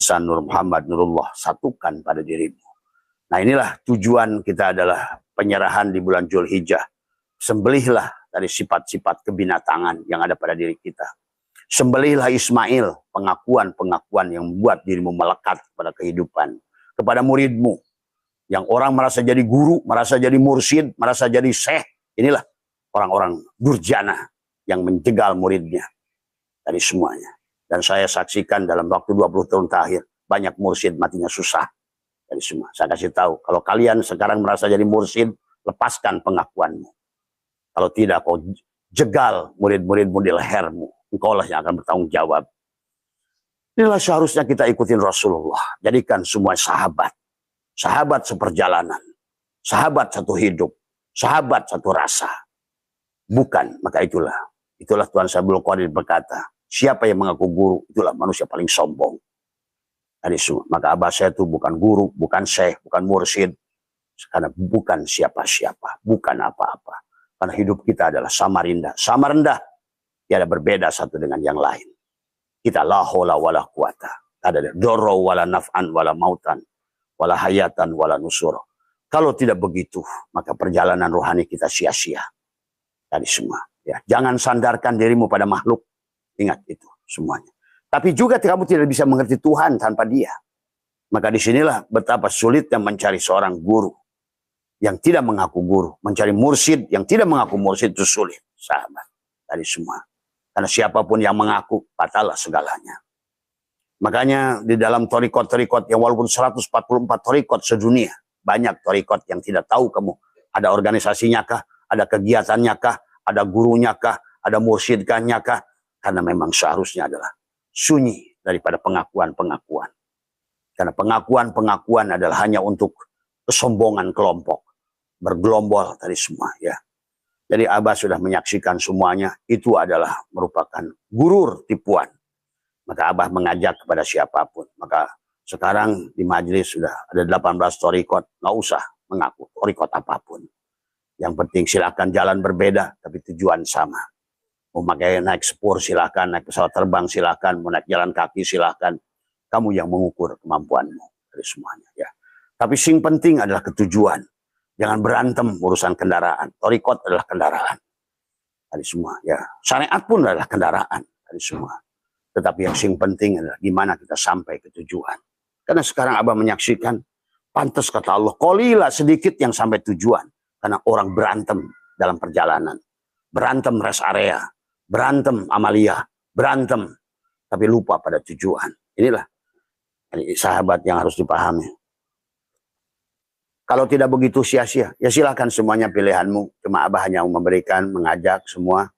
Hasan Nur Muhammad Nurullah, satukan pada dirimu. Nah inilah tujuan kita adalah penyerahan di bulan Zulhijjah. Sembelihlah dari sifat-sifat kebinatangan yang ada pada diri kita. Sembelihlah Ismail, pengakuan-pengakuan yang membuat dirimu melekat pada kehidupan. Kepada muridmu, yang orang merasa jadi guru, merasa jadi mursyid, merasa jadi syekh. Inilah orang-orang durjana yang menjegal muridnya dari semuanya. Dan saya saksikan dalam waktu 20 tahun terakhir, banyak mursyid matinya susah dari semua. Saya kasih tahu, kalau kalian sekarang merasa jadi mursyid, lepaskan pengakuanmu. Kalau tidak, kau jegal murid-muridmu di lehermu. Engkau lah yang akan bertanggung jawab. Inilah seharusnya kita ikutin Rasulullah. Jadikan semua sahabat. Sahabat seperjalanan. Sahabat satu hidup. Sahabat satu rasa. Bukan, maka itulah. Itulah Tuhan Sabul Qadir berkata, siapa yang mengaku guru, itulah manusia paling sombong. Maka abah saya itu bukan guru, bukan syekh, bukan mursyid. Karena bukan siapa-siapa, bukan apa-apa. Karena hidup kita adalah sama rendah. Sama rendah, tiada berbeda satu dengan yang lain. Kita la haula wala quwata. Ada dorro wala naf'an wala mautan, wala hayatan wala nusuro. Kalau tidak begitu, maka perjalanan rohani kita sia-sia. Tadi semua. Ya, jangan sandarkan dirimu pada makhluk. Ingat itu semuanya. Tapi juga kamu tidak bisa mengerti Tuhan tanpa dia. Maka disinilah betapa sulitnya mencari seorang guru yang tidak mengaku guru. Mencari mursyid yang tidak mengaku mursyid itu sulit, sahabat. Tadi semua. Karena siapapun yang mengaku, batallah segalanya. Makanya di dalam torikot-torikot yang walaupun 144 torikot sedunia, banyak torikot yang tidak tahu kamu ada organisasinya kah, ada kegiatannya kah, ada gurunya kah, ada mursyidkannya kah. Karena memang seharusnya adalah sunyi daripada pengakuan-pengakuan. Karena pengakuan-pengakuan adalah hanya untuk kesombongan kelompok. Bergelombol tadi semua ya. Jadi abah sudah menyaksikan semuanya. Itu adalah merupakan gurur tipuan. Maka abah mengajak kepada siapapun. Maka sekarang di majelis sudah ada 18 torikot. Nggak usah mengaku torikot apapun. Yang penting silakan jalan berbeda. Tapi tujuan sama. Mau pakai naik sepur silakan, naik pesawat terbang silakan, mau naik jalan kaki silakan. Kamu yang mengukur kemampuanmu dari semuanya ya. Tapi yang penting adalah ketujuan. Jangan berantem urusan kendaraan. Torikot adalah kendaraan. Dari semua ya. Syariat pun adalah kendaraan dari semua. Tetapi yang penting adalah gimana kita sampai ke tujuan. Karena sekarang abah menyaksikan, pantas kata Allah, qalilah sedikit yang sampai tujuan. Karena orang berantem dalam perjalanan. Berantem rest area. Berantem amalia, berantem, tapi lupa pada tujuan. Inilah ini sahabat yang harus dipahami. Kalau tidak begitu sia-sia, ya silakan semuanya pilihanmu. Cuma abah hanya memberikan, mengajak semua.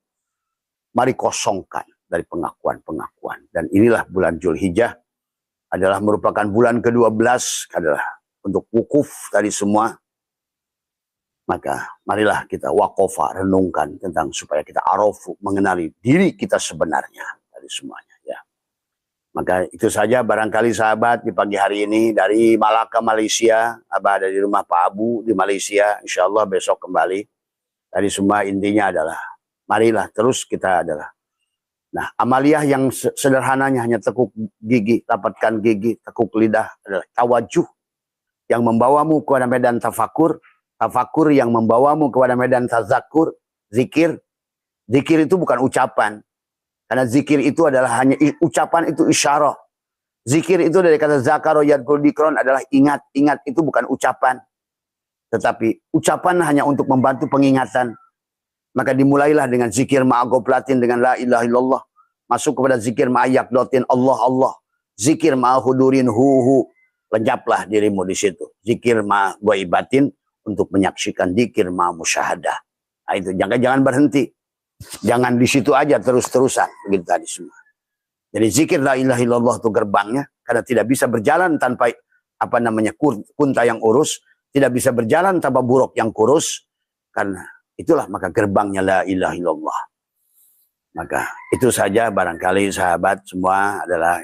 Mari kosongkan dari pengakuan-pengakuan. Dan inilah bulan Zulhijjah adalah merupakan bulan ke-12 adalah untuk wukuf tadi semua. Maka marilah kita wakofa, renungkan tentang supaya kita arofu, mengenali diri kita sebenarnya dari semuanya ya. Maka itu saja barangkali sahabat di pagi hari ini dari Malaka, Malaysia. Abah ada di rumah Pak Abu di Malaysia. Insya Allah besok kembali. Tadi semua intinya adalah marilah terus kita adalah. Nah amaliyah yang sederhananya hanya tekuk gigi, rapatkan gigi, tekuk lidah adalah tawajuh yang membawamu kepada medan tafakur. Tafakur yang membawamu kepada medan tazakur, zikir. Zikir itu bukan ucapan. Karena zikir itu adalah hanya ucapan itu isyarah. Zikir itu dari kata zakaro yadkul dikron adalah ingat. Ingat itu bukan ucapan. Tetapi ucapan hanya untuk membantu pengingatan. Maka dimulailah dengan zikir ma'agoplatin dengan la ilaha illallah. Masuk kepada zikir ma'ayakdotin Allah Allah. Zikir ma'ahudurin hu. Lenyaplah dirimu di situ. Zikir ma'goibatin. Untuk menyaksikan dzikir ma musyahadah. Nah itu jangan berhenti. Jangan di situ aja terus-terusan begitu tadi semua. Jadi zikir la ilaha illallah itu gerbangnya karena tidak bisa berjalan tanpa apa namanya kunta yang urus, tidak bisa berjalan tanpa buruk yang kurus karena itulah maka gerbangnya la ilaha illallah. Maka itu saja barangkali sahabat semua adalah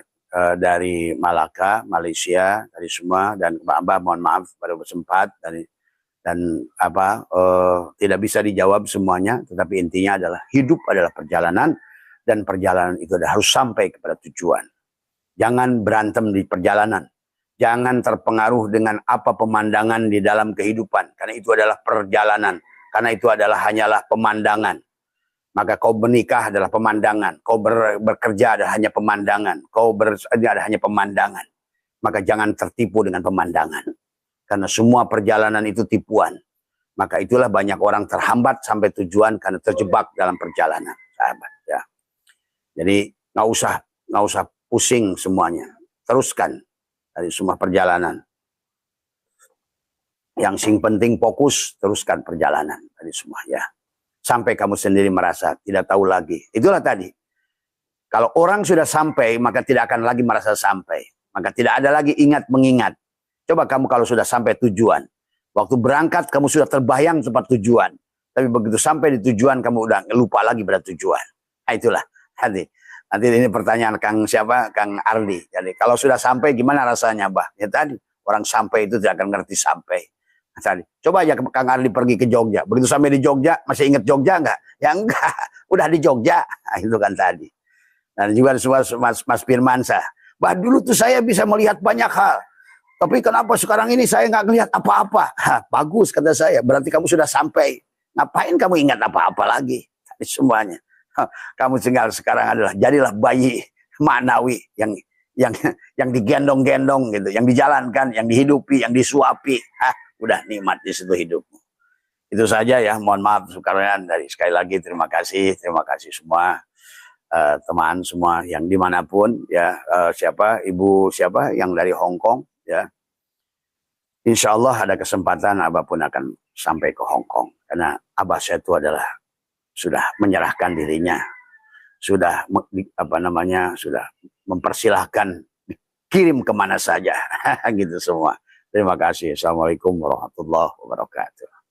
dari Malaka, Malaysia, dari semua dan Mbak mohon maaf pada bersempat dan tidak bisa dijawab semuanya, tetapi intinya adalah hidup adalah perjalanan dan perjalanan itu harus sampai kepada tujuan. Jangan berantem di perjalanan. Jangan terpengaruh dengan apa pemandangan di dalam kehidupan. Karena itu adalah perjalanan. Karena itu adalah hanyalah pemandangan. Maka kau menikah adalah pemandangan. Kau bekerja adalah hanya pemandangan. Kau adalah hanya pemandangan. Maka jangan tertipu dengan pemandangan. Karena semua perjalanan itu tipuan. Maka itulah banyak orang terhambat sampai tujuan karena terjebak dalam perjalanan. Sahabat, ya. Jadi nggak usah pusing semuanya. Teruskan dari semua perjalanan. Yang sing penting fokus, teruskan perjalanan dari semua, ya. Sampai kamu sendiri merasa tidak tahu lagi. Itulah tadi. Kalau orang sudah sampai, maka tidak akan lagi merasa sampai. Maka tidak ada lagi ingat mengingat. Coba kamu kalau sudah sampai tujuan. Waktu berangkat kamu sudah terbayang tempat tujuan. Tapi begitu sampai di tujuan kamu udah lupa lagi pada tujuan. Nah, itulah. Nanti ini pertanyaan Kang Ardi. Jadi kalau sudah sampai gimana rasanya, Bah? Ya tadi orang sampai itu tidak akan ngerti sampai. Nah, tadi coba aja Kang Ardi pergi ke Jogja. Begitu sampai di Jogja masih ingat Jogja enggak? Ya enggak. Udah di Jogja. Nah, itu kan tadi. Dan juga Mas Firmansyah. Bah, dulu tuh saya bisa melihat banyak hal. Tapi kenapa sekarang ini saya nggak ngelihat apa-apa? Bagus kata saya. Berarti kamu sudah sampai. Ngapain kamu ingat apa-apa lagi? Tadi semuanya. Kamu tinggal sekarang adalah jadilah bayi maknawi yang digendong-gendong gitu, yang dijalankan, yang dihidupi, yang disuapi. Udah nikmat di situ hidupmu. Itu saja ya. Mohon maaf sekalian dari sekali lagi terima kasih semua teman semua yang dimanapun ya, ibu siapa yang dari Hong Kong ya. Insya Allah ada kesempatan Abah pun akan sampai ke Hong Kong karena Abah saya itu adalah sudah menyerahkan dirinya, sudah sudah mempersilahkan kirim kemana saja gitu semua. Terima kasih. Assalamualaikum warahmatullahi wabarakatuh.